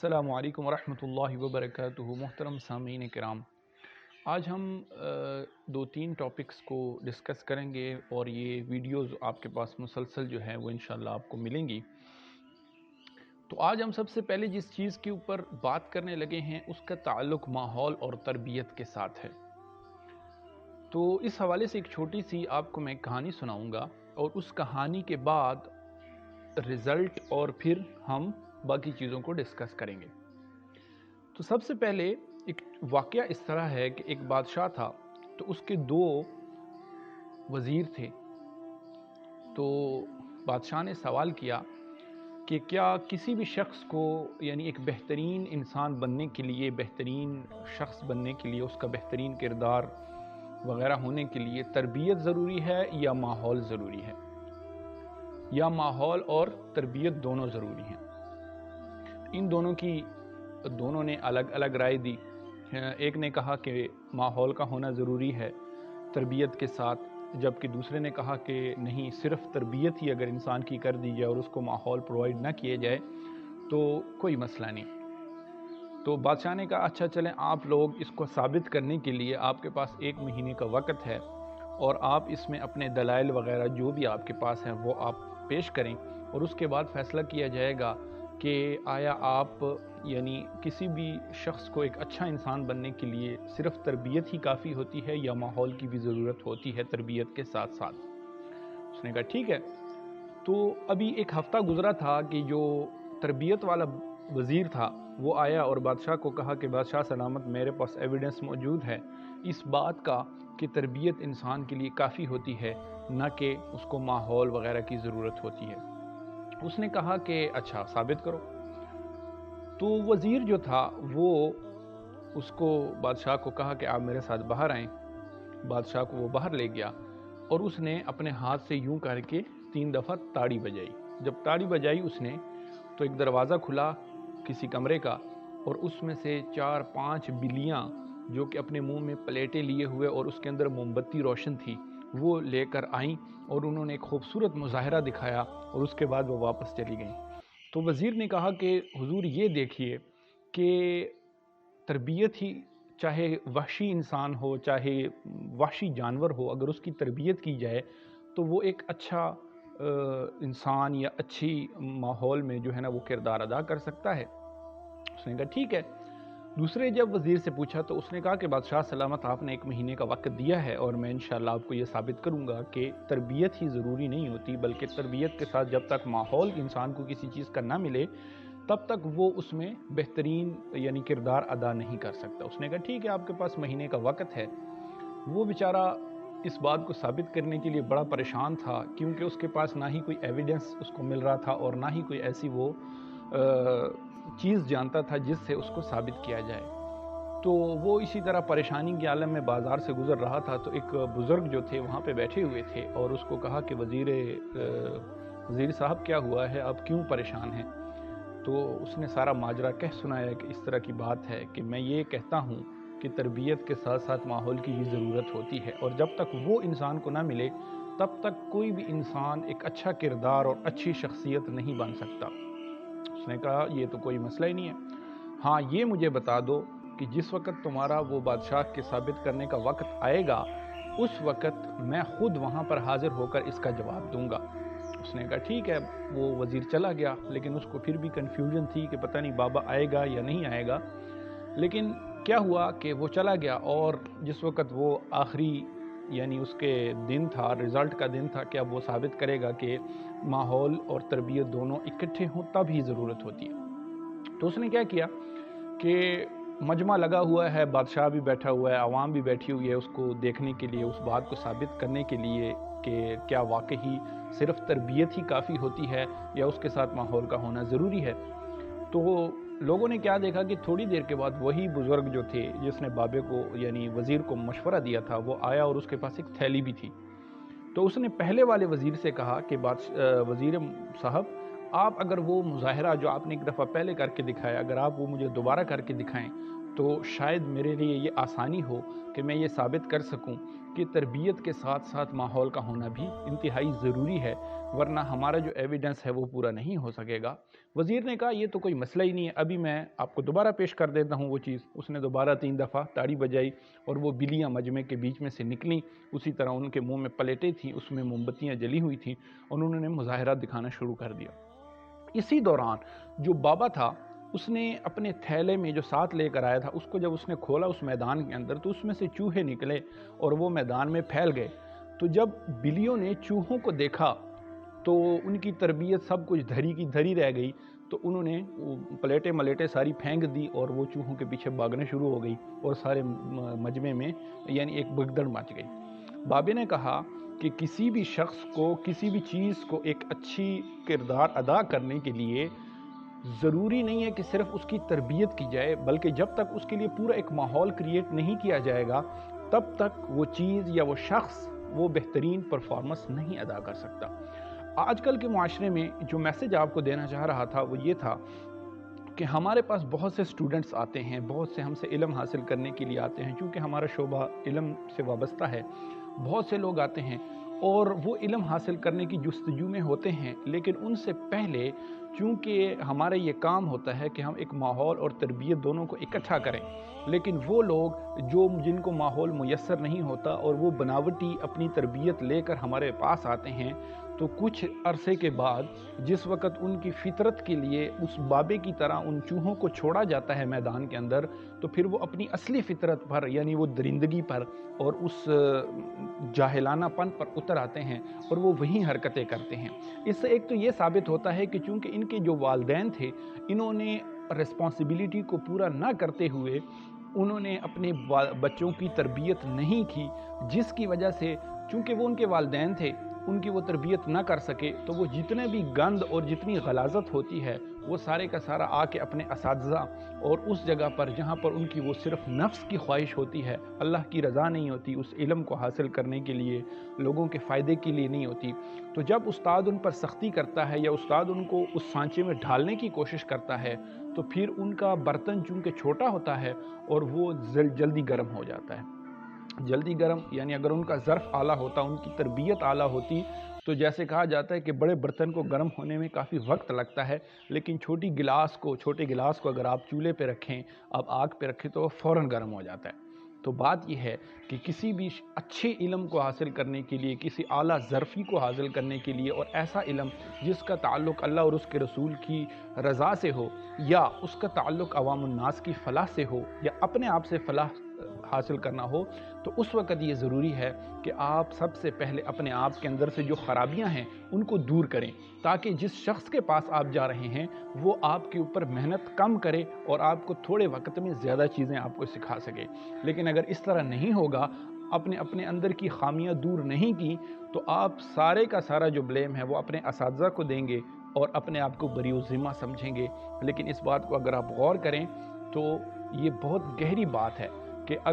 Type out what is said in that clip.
السلام علیکم ورحمۃ اللہ وبرکاتہ۔ محترم سامعین کرام، آج ہم دو تین ٹاپکس کو ڈسکس کریں گے اور یہ ویڈیوز آپ کے پاس مسلسل جو ہے وہ انشاءاللہ آپ کو ملیں گی۔ تو آج ہم سب سے پہلے جس چیز کے اوپر بات کرنے لگے ہیں اس کا تعلق ماحول اور تربیت کے ساتھ ہے۔ تو اس حوالے سے ایک چھوٹی سی آپ کو میں کہانی سناؤں گا اور اس کہانی کے بعد رزلٹ اور پھر ہم باقی چیزوں کو ڈسکس کریں گے۔ تو سب سے پہلے ایک واقعہ اس طرح ہے کہ ایک بادشاہ تھا، تو اس کے دو وزیر تھے۔ تو بادشاہ نے سوال کیا کہ کیا کسی بھی شخص کو یعنی ایک بہترین انسان بننے کے لیے، بہترین شخص بننے کے لیے، اس کا بہترین کردار وغیرہ ہونے کے لیے تربیت ضروری ہے یا ماحول ضروری ہے، یا ماحول اور تربیت دونوں ضروری ہیں؟ ان دونوں نے الگ الگ رائے دی۔ ایک نے کہا کہ ماحول کا ہونا ضروری ہے تربیت کے ساتھ، جبکہ دوسرے نے کہا کہ نہیں، صرف تربیت ہی اگر انسان کی کر دی جائے اور اس کو ماحول پرووائڈ نہ کیے جائے تو کوئی مسئلہ نہیں۔ تو بادشاہ نے کہا اچھا چلیں، آپ لوگ اس کو ثابت کرنے کے لیے آپ کے پاس 1 مہینے کا وقت ہے اور آپ اس میں اپنے دلائل وغیرہ جو بھی آپ کے پاس ہیں وہ آپ پیش کریں، اور اس کے بعد فیصلہ کیا جائے گا کہ آیا آپ یعنی کسی بھی شخص کو ایک اچھا انسان بننے کے لیے صرف تربیت ہی کافی ہوتی ہے یا ماحول کی بھی ضرورت ہوتی ہے تربیت کے ساتھ ساتھ؟ اس نے کہا ٹھیک ہے۔ تو ابھی ایک ہفتہ گزرا تھا کہ جو تربیت والا وزیر تھا وہ آیا اور بادشاہ کو کہا کہ بادشاہ سلامت، میرے پاس ایویڈنس موجود ہے اس بات کا کہ تربیت انسان کے لیے کافی ہوتی ہے، نہ کہ اس کو ماحول وغیرہ کی ضرورت ہوتی ہے۔ اس نے کہا کہ اچھا ثابت کرو۔ تو وزیر جو تھا وہ اس کو بادشاہ کو کہا کہ آپ میرے ساتھ باہر آئیں۔ بادشاہ کو وہ باہر لے گیا اور اس نے اپنے ہاتھ سے یوں کر کے 3 دفعہ تاڑی بجائی۔ جب تاڑی بجائی اس نے تو ایک دروازہ کھلا کسی کمرے کا، اور اس میں سے 4-5 بلیاں جو کہ اپنے منہ میں پلیٹیں لیے ہوئے اور اس کے اندر موم بتی روشن تھی وہ لے کر آئیں، اور انہوں نے ایک خوبصورت مظاہرہ دکھایا اور اس کے بعد وہ واپس چلی گئیں۔ تو وزیر نے کہا کہ حضور یہ دیکھیے کہ تربیت ہی، چاہے وحشی انسان ہو چاہے وحشی جانور ہو، اگر اس کی تربیت کی جائے تو وہ ایک اچھا انسان یا اچھی ماحول میں جو ہے نا وہ کردار ادا کر سکتا ہے۔ اس نے کہا ٹھیک ہے۔ دوسرے جب وزیر سے پوچھا تو اس نے کہا کہ بادشاہ سلامت، آپ نے 1 مہینے کا وقت دیا ہے اور میں انشاءاللہ آپ کو یہ ثابت کروں گا کہ تربیت ہی ضروری نہیں ہوتی، بلکہ تربیت کے ساتھ جب تک ماحول انسان کو کسی چیز کا نہ ملے تب تک وہ اس میں بہترین یعنی کردار ادا نہیں کر سکتا۔ اس نے کہا ٹھیک ہے، آپ کے پاس مہینے کا وقت ہے۔ وہ بیچارہ اس بات کو ثابت کرنے کے لیے بڑا پریشان تھا، کیونکہ اس کے پاس نہ ہی کوئی ایویڈنس اس کو مل رہا تھا اور نہ ہی کوئی ایسی وہ چیز جانتا تھا جس سے اس کو ثابت کیا جائے۔ تو وہ اسی طرح پریشانی کے عالم میں بازار سے گزر رہا تھا، تو ایک بزرگ جو تھے وہاں پہ بیٹھے ہوئے تھے اور اس کو کہا کہ وزیر صاحب کیا ہوا ہے، آپ کیوں پریشان ہیں؟ تو اس نے سارا ماجرا کہہ سنایا کہ اس طرح کی بات ہے کہ میں یہ کہتا ہوں کہ تربیت کے ساتھ ساتھ ماحول کی ہی ضرورت ہوتی ہے، اور جب تک وہ انسان کو نہ ملے تب تک کوئی بھی انسان ایک اچھا کردار اور اچھی شخصیت نہیں بن سکتا۔ اس نے کہا یہ تو کوئی مسئلہ ہی نہیں ہے، ہاں یہ مجھے بتا دو کہ جس وقت تمہارا وہ بادشاہ کے ثابت کرنے کا وقت آئے گا اس وقت میں خود وہاں پر حاضر ہو کر اس کا جواب دوں گا۔ اس نے کہا ٹھیک ہے۔ وہ وزیر چلا گیا، لیکن اس کو پھر بھی کنفیوژن تھی کہ پتہ نہیں بابا آئے گا یا نہیں آئے گا۔ لیکن کیا ہوا کہ وہ چلا گیا، اور جس وقت وہ آخری یعنی اس کے دن تھا، رزلٹ کا دن تھا کہ اب وہ ثابت کرے گا کہ ماحول اور تربیت دونوں اکٹھے ہوں تب ہی ضرورت ہوتی ہے۔ تو اس نے کیا کیا کہ مجمع لگا ہوا ہے، بادشاہ بھی بیٹھا ہوا ہے، عوام بھی بیٹھی ہوئی ہے اس کو دیکھنے کے لیے، اس بات کو ثابت کرنے کے لیے کہ کیا واقعی صرف تربیت ہی کافی ہوتی ہے یا اس کے ساتھ ماحول کا ہونا ضروری ہے۔ تو لوگوں نے کیا دیکھا کہ تھوڑی دیر کے بعد وہی بزرگ جو تھے جس نے بابے کو یعنی وزیر کو مشورہ دیا تھا وہ آیا، اور اس کے پاس ایک تھیلی بھی تھی۔ تو اس نے پہلے والے وزیر سے کہا کہ وزیر صاحب، آپ اگر وہ مظاہرہ جو آپ نے ایک دفعہ پہلے کر کے دکھایا، اگر آپ وہ مجھے دوبارہ کر کے دکھائیں تو شاید میرے لیے یہ آسانی ہو کہ میں یہ ثابت کر سکوں کہ تربیت کے ساتھ ساتھ ماحول کا ہونا بھی انتہائی ضروری ہے، ورنہ ہمارا جو ایویڈنس ہے وہ پورا نہیں ہو سکے گا۔ وزیر نے کہا یہ تو کوئی مسئلہ ہی نہیں ہے، ابھی میں آپ کو دوبارہ پیش کر دیتا ہوں وہ چیز۔ اس نے دوبارہ 3 دفعہ تاڑی بجائی اور وہ بلیاں مجمع کے بیچ میں سے نکلیں، اسی طرح ان کے منہ میں پلیٹیں تھیں، اس میں موم بتیاں جلی ہوئی تھیں، اور انہوں نے مظاہرہ دکھانا شروع کر دیا۔ اسی دوران جو بابا تھا اس نے اپنے تھیلے میں جو ساتھ لے کر آیا تھا اس کو جب اس نے کھولا اس میدان کے اندر، تو اس میں سے چوہے نکلے اور وہ میدان میں پھیل گئے۔ تو جب بلیوں نے چوہوں کو دیکھا تو ان کی تربیت سب کچھ دھری کی دھری رہ گئی، تو انہوں نے پلیٹیں ملیٹیں ساری پھینک دی اور وہ چوہوں کے پیچھے بھاگنے شروع ہو گئی، اور سارے مجمع میں یعنی ایک بھگدڑ مچ گئی۔ بابے نے کہا کہ کسی بھی شخص کو کسی بھی چیز کو ایک اچھی کردار ادا کرنے کے لیے ضروری نہیں ہے کہ صرف اس کی تربیت کی جائے، بلکہ جب تک اس کے لیے پورا ایک ماحول کریٹ نہیں کیا جائے گا تب تک وہ چیز یا وہ شخص وہ بہترین پرفارمنس نہیں ادا کر سکتا۔ آج کل کے معاشرے میں جو میسج آپ کو دینا چاہ رہا تھا وہ یہ تھا کہ ہمارے پاس بہت سے اسٹوڈنٹس آتے ہیں، بہت سے ہم سے علم حاصل کرنے کے لیے آتے ہیں، چونکہ ہمارا شعبہ علم سے وابستہ ہے۔ بہت سے لوگ آتے ہیں اور وہ علم حاصل کرنے کی جستجو میں ہوتے ہیں، لیکن ان سے پہلے چونکہ ہمارا یہ کام ہوتا ہے کہ ہم ایک ماحول اور تربیت دونوں کو اکٹھا کریں، لیکن وہ لوگ جن کو ماحول میسر نہیں ہوتا اور وہ بناوٹی اپنی تربیت لے کر ہمارے پاس آتے ہیں، تو کچھ عرصے کے بعد جس وقت ان کی فطرت کے لیے اس بابے کی طرح ان چوہوں کو چھوڑا جاتا ہے میدان کے اندر، تو پھر وہ اپنی اصلی فطرت پر یعنی وہ درندگی پر اور اس جاہلانہ پن پر اتر آتے ہیں اور وہ وہی حرکتیں کرتے ہیں۔ اس سے ایک تو یہ ثابت ہوتا ہے کہ چونکہ ان کے جو والدین تھے انہوں نے رسپانسبلٹی کو پورا نہ کرتے ہوئے انہوں نے اپنے بچوں کی تربیت نہیں کی، جس کی وجہ سے چونکہ وہ ان کے والدین تھے ان کی وہ تربیت نہ کر سکے، تو وہ جتنے بھی گند اور جتنی غلاظت ہوتی ہے وہ سارے کا سارا آ کے اپنے اساتذہ اور اس جگہ پر جہاں پر ان کی وہ صرف نفس کی خواہش ہوتی ہے، اللہ کی رضا نہیں ہوتی، اس علم کو حاصل کرنے کے لیے لوگوں کے فائدے کے لیے نہیں ہوتی، تو جب استاد ان پر سختی کرتا ہے یا استاد ان کو اس سانچے میں ڈھالنے کی کوشش کرتا ہے تو پھر ان کا برتن چونکہ چھوٹا ہوتا ہے اور وہ جلدی گرم ہو جاتا ہے۔ جلدی گرم یعنی اگر ان کا ظرف اعلیٰ ہوتا، ان کی تربیت اعلیٰ ہوتی، تو جیسے کہا جاتا ہے کہ بڑے برتن کو گرم ہونے میں کافی وقت لگتا ہے، لیکن چھوٹے گلاس کو اگر آپ چولہے پہ رکھیں، آپ آگ پہ رکھیں تو وہ فوراً گرم ہو جاتا ہے۔ تو بات یہ ہے کہ کسی بھی اچھے علم کو حاصل کرنے کے لیے، کسی اعلیٰ ظرفی کو حاصل کرنے کے لیے، اور ایسا علم جس کا تعلق اللہ اور اس کے رسول کی رضا سے ہو، یا اس کا تعلق عوام الناس کی فلاح سے ہو، یا اپنے آپ سے فلاح حاصل کرنا ہو، تو اس وقت یہ ضروری ہے کہ آپ سب سے پہلے اپنے آپ کے اندر سے جو خرابیاں ہیں ان کو دور کریں، تاکہ جس شخص کے پاس آپ جا رہے ہیں وہ آپ کے اوپر محنت کم کرے اور آپ کو تھوڑے وقت میں زیادہ چیزیں آپ کو سکھا سکے۔ لیکن اگر اس طرح نہیں ہوگا، اپنے اندر کی خامیاں دور نہیں کی، تو آپ سارے کا سارا جو بلیم ہے وہ اپنے اساتذہ کو دیں گے اور اپنے آپ کو بری ذمہ سمجھیں گے۔ لیکن اس بات کو اگر آپ غور کریں تو یہ بہت گہری بات ہے کہ اگر